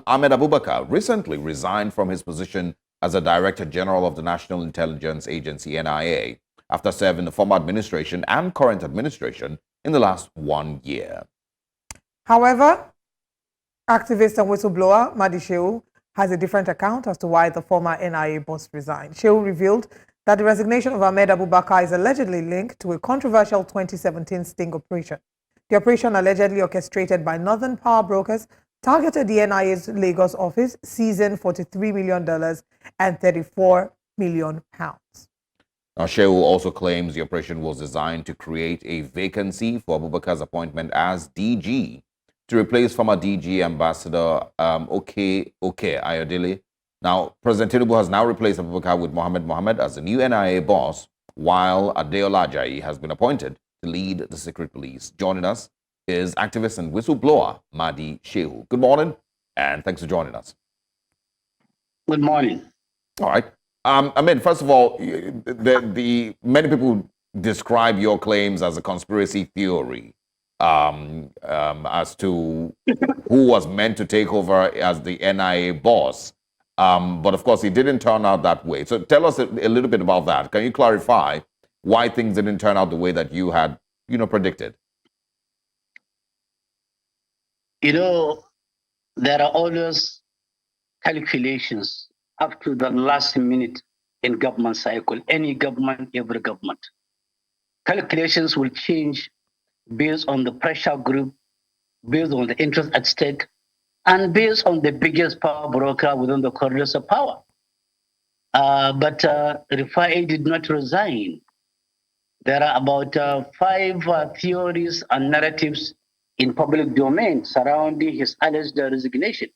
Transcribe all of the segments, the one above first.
Ahmed Abubakar recently resigned from his position as a Director General of the National Intelligence Agency, NIA, after serving the former administration and current administration in the last 1 year. However, activist and whistleblower Mahdi Shehu has a different account as to why the former NIA boss resigned. Shehu revealed that the resignation of Ahmed Abubakar is allegedly linked to a controversial 2017 sting operation. The operation, allegedly orchestrated by Northern Power Brokers, targeted the NIA's Lagos office, seizing $43 million and 34 million pounds. Now, Shehu also claims the operation was designed to create a vacancy for Abubakar's appointment as DG to replace former DG Ambassador Oke Ayodele. Now, President Tinubu has now replaced Abubakar with Mohammed Mohammed as the new NIA boss, while Adeola Ajayi has been appointed to lead the secret police. Joining us is activist and whistleblower Mahdi Shehu. Good morning, and thanks for joining us. Good morning. All right. I mean, first of all, many people describe your claims as a conspiracy theory as to who was meant to take over as the NIA boss. But of course, it didn't turn out that way. So tell us a little bit about that. Can you clarify why things didn't turn out the way that you had, predicted? There are always calculations up to the last minute in government cycle. Any government, every government. Calculations will change based on the pressure group, based on the interest at stake, and based on the biggest power broker within the corridors of power. But Rifai did not resign. There are about 5 theories and narratives in public domain surrounding his alleged resignation.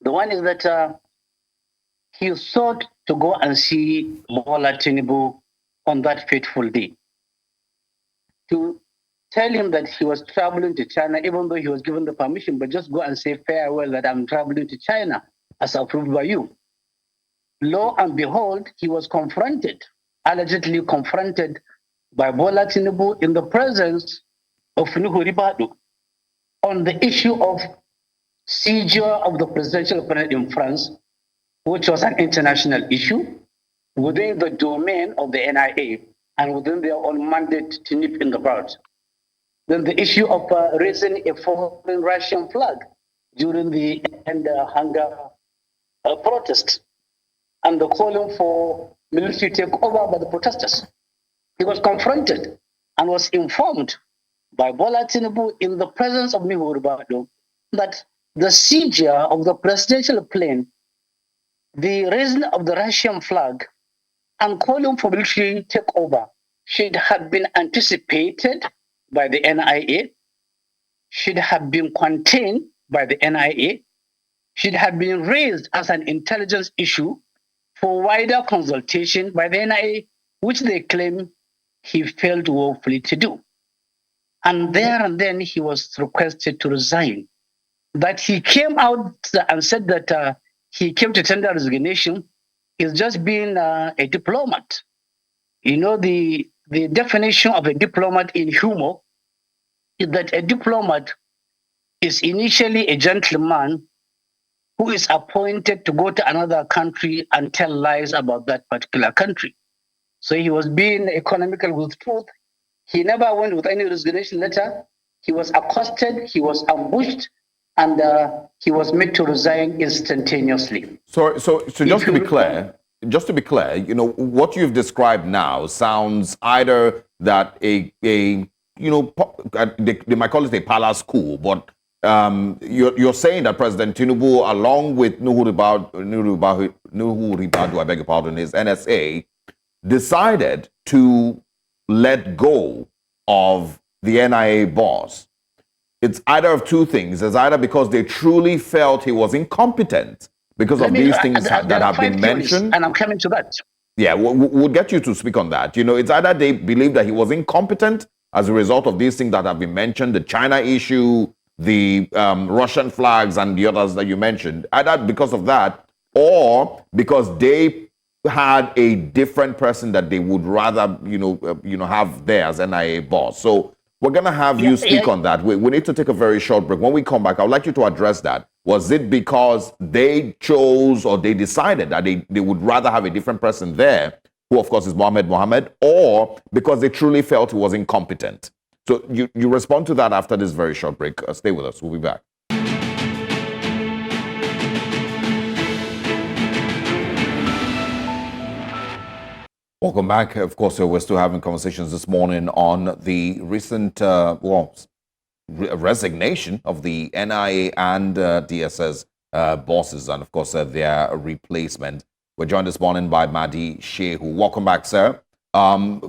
The one is that he sought to go and see Bola Tinubu on that fateful day to tell him that he was traveling to China, even though he was given the permission, but just go and say farewell that I'm traveling to China as approved by you. Lo and behold, he was allegedly confronted by Bola Tinubu in the presence of Nuhu Ribadu on the issue of seizure of the presidential panel in France, which was an international issue within the domain of the NIA and within their own mandate to nip in the bud. Then the issue of raising a foreign Russian flag during the hunger protest and the calling for military takeover by the protesters. He was confronted and was informed by Bola Tinubu in the presence of Nuhu Ribadu that the seizure of the presidential plane, the raising of the Russian flag, and calling for military takeover should have been anticipated by the NIA, should have been contained by the NIA, should have been raised as an intelligence issue for wider consultation by the NIA, which they claim he failed woefully to do. And there and then he was requested to resign. That he came out and said that he came to tender resignation is just being a diplomat. The definition of a diplomat in humor is that a diplomat is initially a gentleman who is appointed to go to another country and tell lies about that particular country. So he was being economical with truth. He never went with any resignation letter. He was accosted, he was ambushed, and he was made to resign instantaneously. So just to be clear, what you've described now sounds either that they might call it a palace coup, but you're saying that President Tinubu, along with Nuhu Ribadu, I beg your pardon, his NSA, decided to let go of the NIA boss. It's either of two things. It's either because they truly felt he was incompetent because of these things that have been mentioned. And I'm coming to that. Yeah, we'll get you to speak on that. It's either they believe that he was incompetent as a result of these things that have been mentioned, the China issue, the Russian flags, and the others that you mentioned, either because of that or because they had a different person that they would rather, have there as NIA boss. So we're going to have you speak on that. We need to take a very short break. When we come back, I would like you to address that. Was it because they chose or they decided that they would rather have a different person there, who of course is Mohammed Mohammed, or because they truly felt he was incompetent? So you respond to that after this very short break. Stay with us. We'll be back. Welcome back. Of course, we're still having conversations this morning on the recent resignation of the NIA and DSS bosses, and of course their replacement. We're joined this morning by Mahdi Shehu. Welcome back, sir.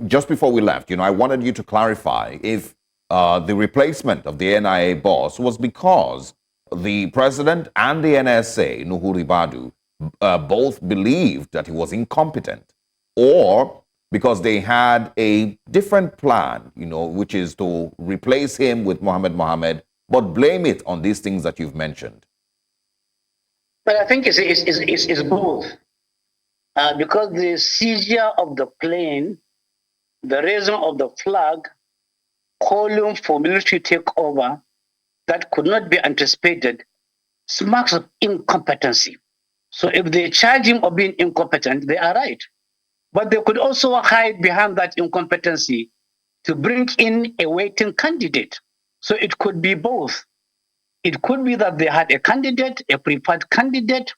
Just before we left, I wanted you to clarify if the replacement of the NIA boss was because the president and the NSA, Nuhu Ribadu, both believed that he was incompetent, or because they had a different plan, which is to replace him with Mohammed Mohammed, but blame it on these things that you've mentioned. But I think it's both. Because the seizure of the plane, the raising of the flag, calling for military takeover that could not be anticipated, marks of incompetency. So if they charge him of being incompetent, they are right. But they could also hide behind that incompetency to bring in a waiting candidate. So it could be both. It could be that they had a candidate, a preferred candidate,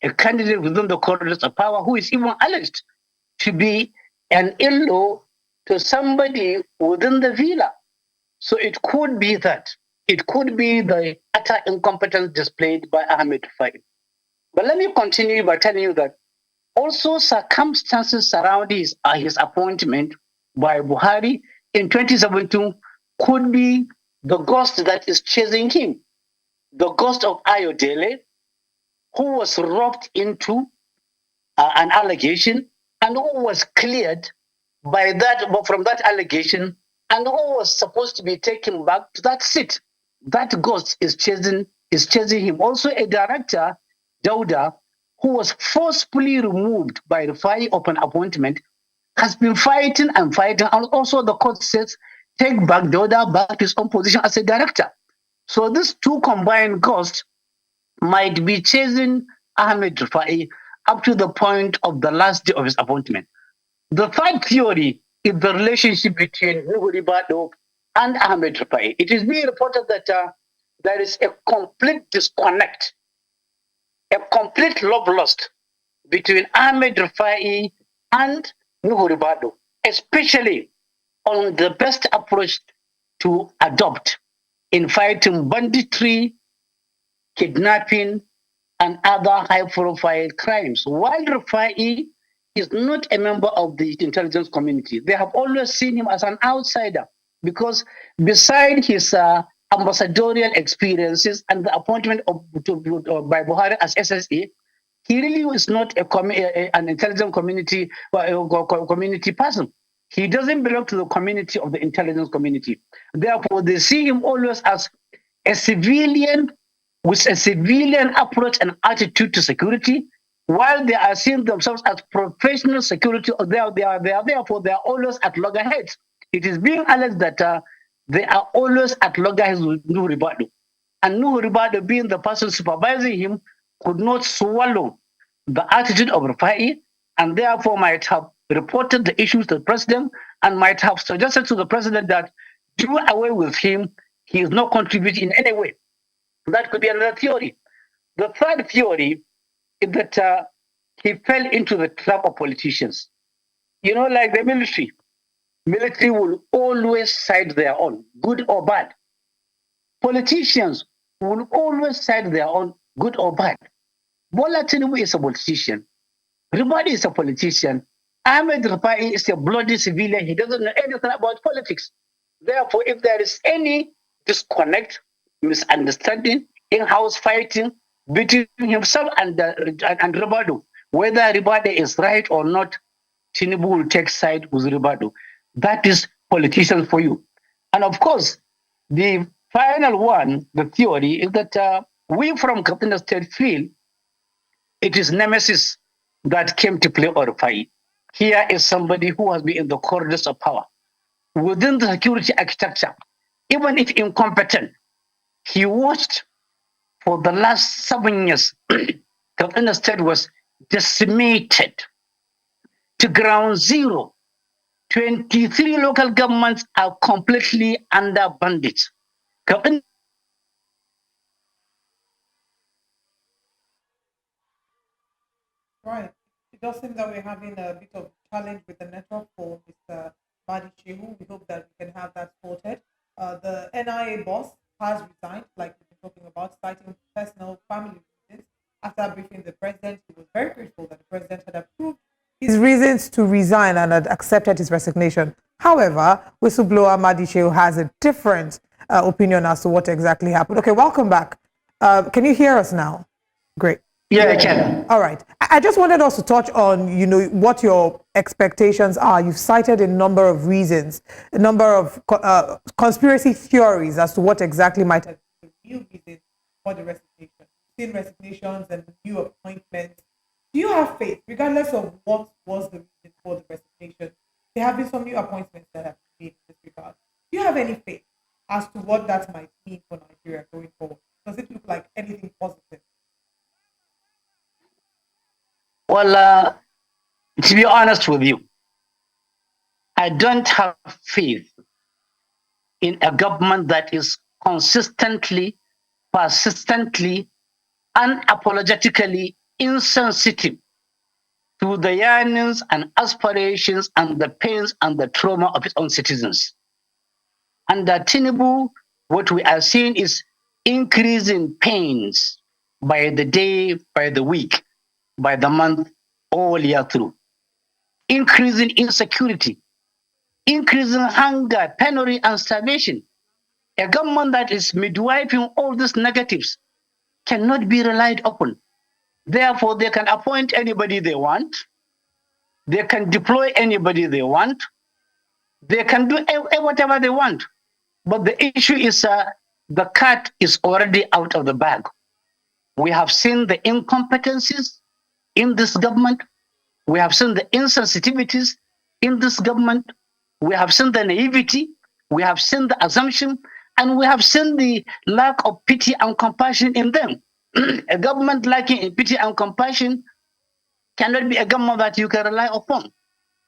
a candidate within the corridors of power who is even alleged to be an in-law to somebody within the villa. So it could be that. It could be the utter incompetence displayed by Ahmed Faid. But let me continue by telling you that also circumstances surrounding his appointment by Buhari in 2017 could be the ghost that is chasing him. The ghost of Ayodele, who was roped into an allegation and who was cleared from that allegation and who was supposed to be taken back to that seat. That ghost is chasing him. Also a director, Dauda, who was forcefully removed by the Rufai upon appointment, has been fighting, and also the court says, take back Dauda back to his own position as a director. So these two combined ghosts might be chasing Ahmed Rufai up to the point of the last day of his appointment. The third theory is the relationship between Nuhu Ribadu and Ahmed Rufai. It is being reported that there is a complete disconnect, a complete love lost between Ahmed Rufai and Nuhu Ribadu, especially on the best approach to adopt in fighting banditry, kidnapping, and other high-profile crimes. While Rufai is not a member of the intelligence community, they have always seen him as an outsider because beside his ambassadorial experiences and the appointment by Buhari as SSA, he really is not an intelligence community community person. He doesn't belong to the community of the intelligence community. Therefore, they see him always as a civilian with a civilian approach and attitude to security, while they are seeing themselves as professional security. Therefore, they are always at loggerheads. It is being alleged that they are always at loggerheads with Nuhu Ribadu. And Nuhu Ribadu, being the person supervising him, could not swallow the attitude of Rufai, and therefore might have reported the issues to the president and might have suggested to the president that do away with him. He is not contributing in any way. That could be another theory. The third theory is that he fell into the trap of politicians. Like the military. Military will always side their own, good or bad. Politicians will always side their own, good or bad. Bola Tinubu is a politician. Ribadu is a politician. Ahmed Rufai is a bloody civilian. He doesn't know anything about politics. Therefore, if there is any disconnect, misunderstanding, in-house fighting between himself and Ribadu, whether Ribadu is right or not, Tinubu will take side with Ribadu. That is politicians for you. And of course, the final one, the theory, is that we from Katina State feel it is nemesis that came to play Rufai. Here is somebody who has been in the corridors of power. Within the security architecture, even if incompetent, he watched for the last 7 years, Kaduna State was decimated to ground zero. 23 local governments are completely under bandits. Right. It does seem that we're having a bit of challenge with the network for Mr. Mahdi Shehu. We hope that we can have that sorted. The NIA boss has resigned, like we've been talking about, citing personal family reasons. After briefing the president, he was very grateful that the president had approved his reasons to resign and had accepted his resignation. However, whistleblower Mahdi Shehu has a different opinion as to what exactly happened. Okay, welcome back. Can you hear us now? Great. Yeah, I can. All right. I just wanted us to touch on, what your expectations are. You've cited a number of reasons, a number of conspiracy theories as to what exactly might have been the real reason for the resignation. Seen resignations and new appointments. Do you have faith, regardless of what was the reason for the resignation? There have been some new appointments that have been made in this regard. Do you have any faith as to what that might mean for Nigeria going forward? Does it look like anything positive? Well, to be honest with you, I don't have faith in a government that is consistently, persistently, unapologetically insensitive to the yearnings and aspirations and the pains and the trauma of its own citizens. Under Tinubu, what we are seeing is increasing pains by the day, by the week, by the month, all year through. Increasing insecurity, increasing hunger, penury, and starvation. A government that is midwifing all these negatives cannot be relied upon. Therefore, they can appoint anybody they want. They can deploy anybody they want. They can do whatever they want. But the issue is the cat is already out of the bag. We have seen the incompetencies in this government. We have seen the insensitivities in this government. We have seen the naivety. We have seen the assumption. And we have seen the lack of pity and compassion in them. A government lacking in pity and compassion cannot be a government that you can rely upon.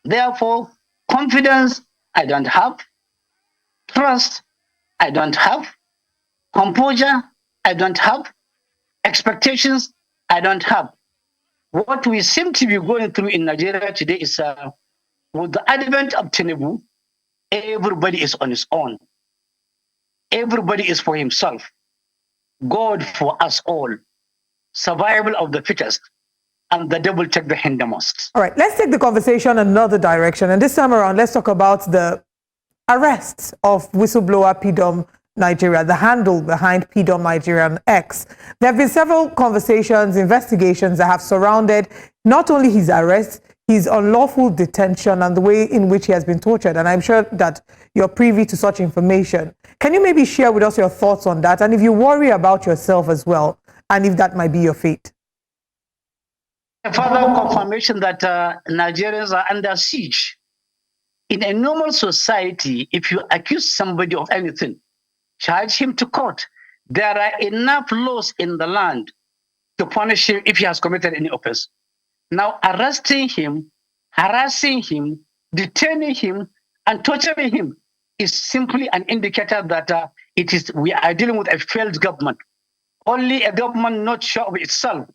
Therefore, confidence, I don't have. Trust, I don't have. Composure, I don't have. Expectations, I don't have. What we seem to be going through in Nigeria today is with the advent of Tinubu, everybody is on his own. Everybody is for himself. God for us all. Survival of the fittest. And the devil take the hindermost. All right, let's take the conversation another direction. And this time around, let's talk about the arrest of whistleblower PDOM Nigeria, the handle behind PDOM Nigeria on X. There have been several conversations, investigations that have surrounded not only his arrest, his unlawful detention and the way in which he has been tortured. And I'm sure that you're privy to such information. Can you maybe share with us your thoughts on that? And if you worry about yourself as well, and if that might be your fate? A further confirmation that Nigerians are under siege. In a normal society, if you accuse somebody of anything, charge him to court. There are enough laws in the land to punish him if he has committed any offense. Now, arresting him, harassing him, detaining him, and torturing him is simply an indicator that we are dealing with a failed government. Only a government not sure of itself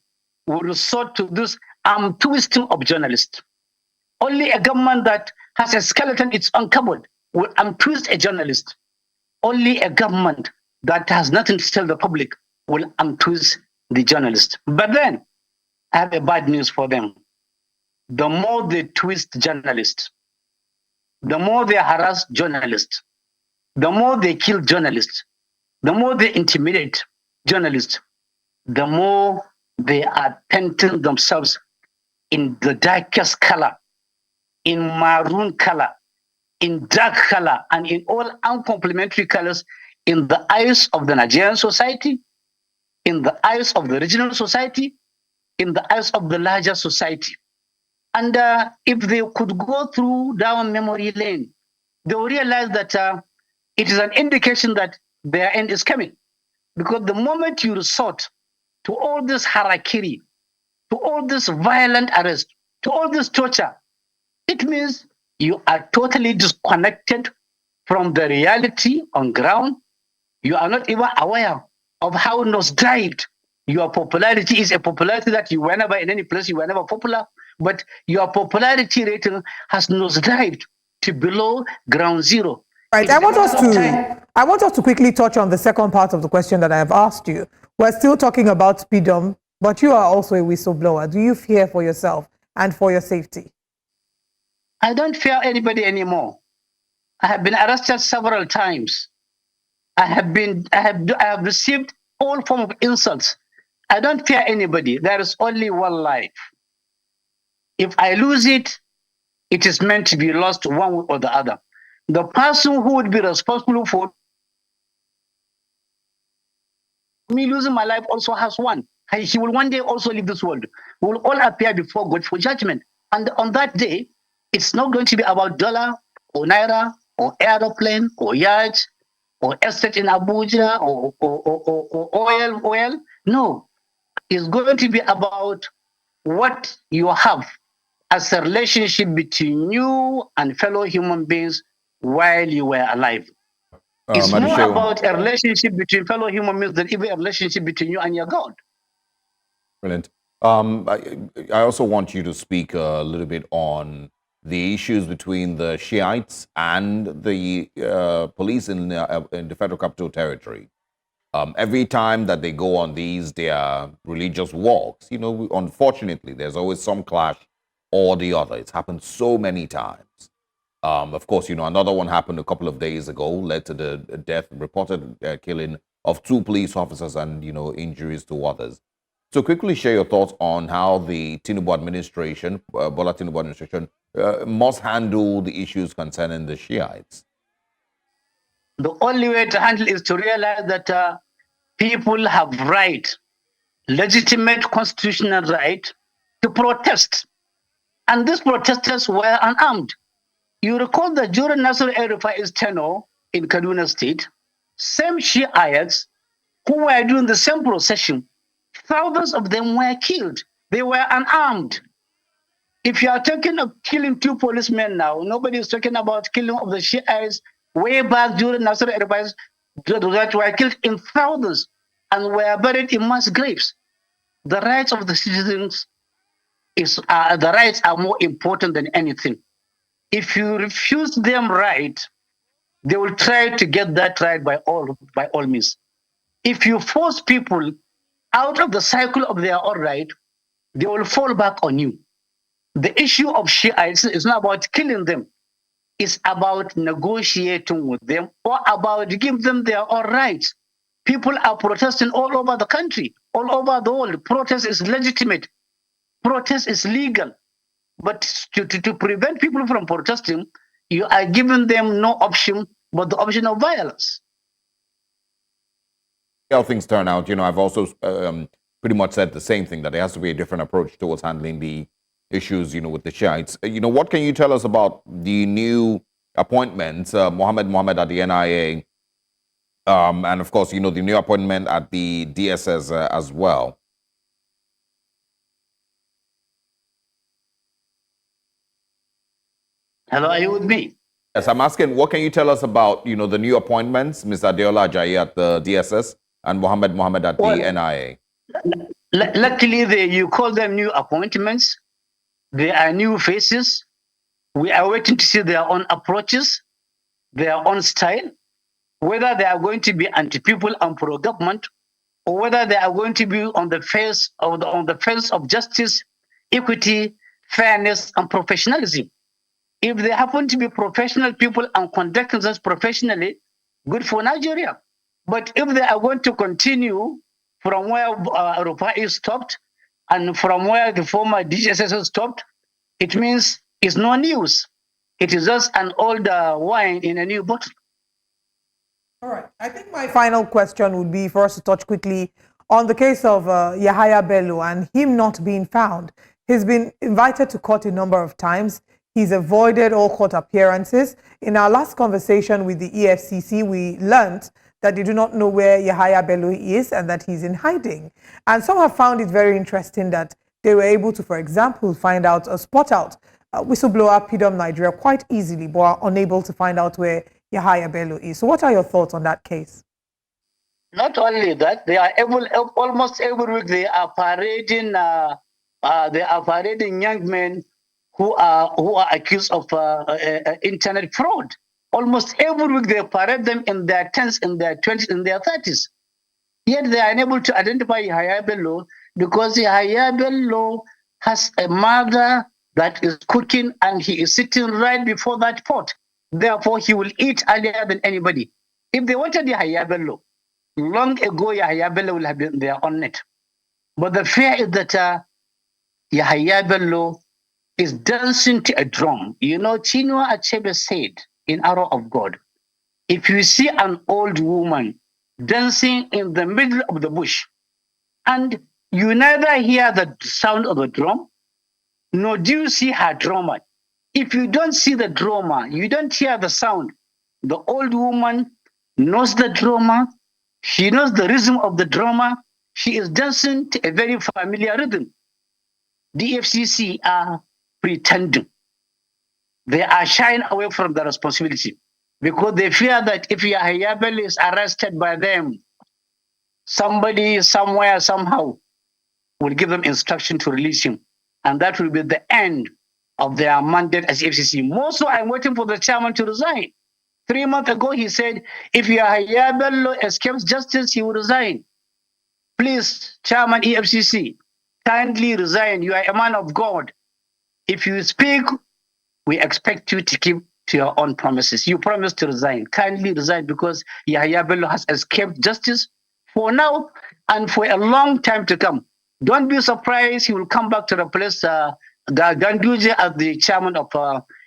will resort to this arm twisting of journalists. Only a government that has a skeleton in its own cupboard will untwist a journalist. Only a government that has nothing to tell the public will untwist the journalist. But then, I have a bad news for them. The more they twist journalists, the more they harass journalists, the more they kill journalists, the more they intimidate journalists, the more they are painting themselves in the darkest color, in maroon color, in dark color, and in all uncomplimentary colors in the eyes of the Nigerian society, in the eyes of the regional society, in the eyes of the larger society. And if they could go through down memory lane, they will realize that it is an indication that their end is coming. Because the moment you resort to all this harakiri, to all this violent arrest, to all this torture, it means you are totally disconnected from the reality on ground. You are not even aware of how nosedived your popularity is. A popularity that you were never in any place, you were never popular, but your popularity rating has nosedived to below ground zero. Right. I want us to quickly touch on the second part of the question that I have asked you. We're still talking about speedom, but you are also a whistleblower. Do you fear for yourself and for your safety? I don't fear anybody anymore. I have been arrested several times. I have received all form of insults. I don't fear anybody. There is only one life. If I lose it, it is meant to be lost one way or the other. The person who would be responsible for me losing my life also has one. He will one day also leave this world. We will all appear before God for judgment. And on that day, it's not going to be about dollar or naira or aeroplane or yacht or estate in Abuja or oil. No, it's going to be about what you have as a relationship between you and fellow human beings while you were alive. It's Mahdi more Shehu. about a relationship between fellow human beings than even a relationship between you and your God. Brilliant. I also want you to speak a little bit on the issues between the Shiites and the police in the Federal Capital Territory. Every time that they go on their religious walks, unfortunately, there's always some clash or the other. It's happened so many times. Of course, another one happened a couple of days ago, led to the reported killing of 2 police officers and, injuries to others. So quickly share your thoughts on how the Tinubu administration, Bola Tinubu administration, must handle the issues concerning the Shiites. The only way to handle is to realize that people have legitimate constitutional right to protest. And these protesters were unarmed. You recall that during Nasser El-Rufai's tenure in Kaduna State, same Shiites who were doing the same procession, thousands of them were killed. They were unarmed. If you are talking of killing 2 policemen now, nobody is talking about killing of the Shiites way back during Nasser El-Rufai's that were killed in thousands and were buried in mass graves. The rights of the citizens the rights are more important than anything. If you refuse them right, they will try to get that right by all means. If you force people out of the cycle of their own right, they will fall back on you. The issue of Shiites is not about killing them. It's about negotiating with them or about giving them their own rights. People are protesting all over the country, all over the world. Protest is legitimate. Protest is legal. But to prevent people from protesting, you are giving them no option but the option of violence. How things turn out, I've also pretty much said the same thing, that there has to be a different approach towards handling the issues, with the Shiites. What can you tell us about the new appointments, Mohammed Mohammed at the NIA, and of course, the new appointment at the DSS as well? Hello, are you with me? Yes, I'm asking, what can you tell us about, the new appointments, Mr. Adeola Ajayi at the DSS and Mohammed Mohammed at the NIA? Luckily, you call them new appointments. They are new faces. We are waiting to see their own approaches, their own style, whether they are going to be anti-people and pro-government, or whether they are going to be on the face of justice, equity, fairness, and professionalism. If they happen to be professional people and conduct themselves professionally, good for Nigeria. But if they are going to continue from where Rufai stopped and from where the former DSS stopped, it means it's no news. It is just an old wine in a new bottle. All right. I think my final question would be for us to touch quickly on the case of Yahaya Bello and him not being found. He's been invited to court a number of times. He's avoided all court appearances. In our last conversation with the EFCC, we learned that they do not know where Yahaya Bello is and that he's in hiding. And some have found it very interesting that they were able to, for example, find out or spot out whistleblower PDOM Nigeria quite easily, but are unable to find out where Yahaya Bello is. So what are your thoughts on that case? Not only that, they are able, almost every week they are parading young men who are accused of internet fraud. Almost every week they parade them in their 10s, in their 20s, in their 30s. Yet they are unable to identify Yahaya Bello because Yahaya Bello has a mother that is cooking and he is sitting right before that pot. Therefore, he will eat earlier than anybody. If they wanted Yahaya Bello, long ago Yahaya Bello will have been there on it. But the fear is that Yahaya Bello is dancing to a drum. You know, Chinua Achebe said in Arrow of God, if you see an old woman dancing in the middle of the bush, and you neither hear the sound of the drum, nor do you see her drummer. If you don't see the drummer, you don't hear the sound. The old woman knows the drummer. She knows the rhythm of the drummer. She is dancing to a very familiar rhythm. The FCC are pretending. They are shying away from the responsibility because they fear that if Yahaya Bello is arrested by them, somebody, somewhere, somehow will give them instruction to release him. And that will be the end of their mandate as FCC. More so, I'm waiting for the chairman to resign. 3 months ago, he said, if Yahaya Bello escapes justice, he will resign. Please, Chairman EFCC, kindly resign. You are a man of God. If you speak, we expect you to keep to your own promises. You promised to resign. Kindly resign because Yahaya Bello has escaped justice for now and for a long time to come. Don't be surprised he will come back to replace Ganduje as the chairman of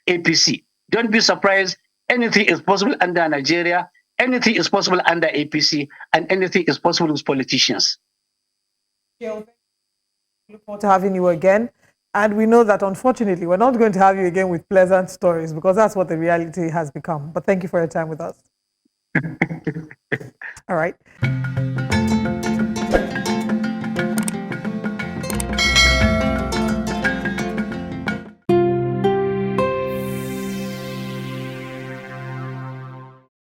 APC. Don't be surprised. Anything is possible under Nigeria. Anything is possible under APC, and anything is possible with politicians. We look forward to having you again. And we know that, unfortunately, we're not going to have you again with pleasant stories because that's what the reality has become. But thank you for your time with us. All right.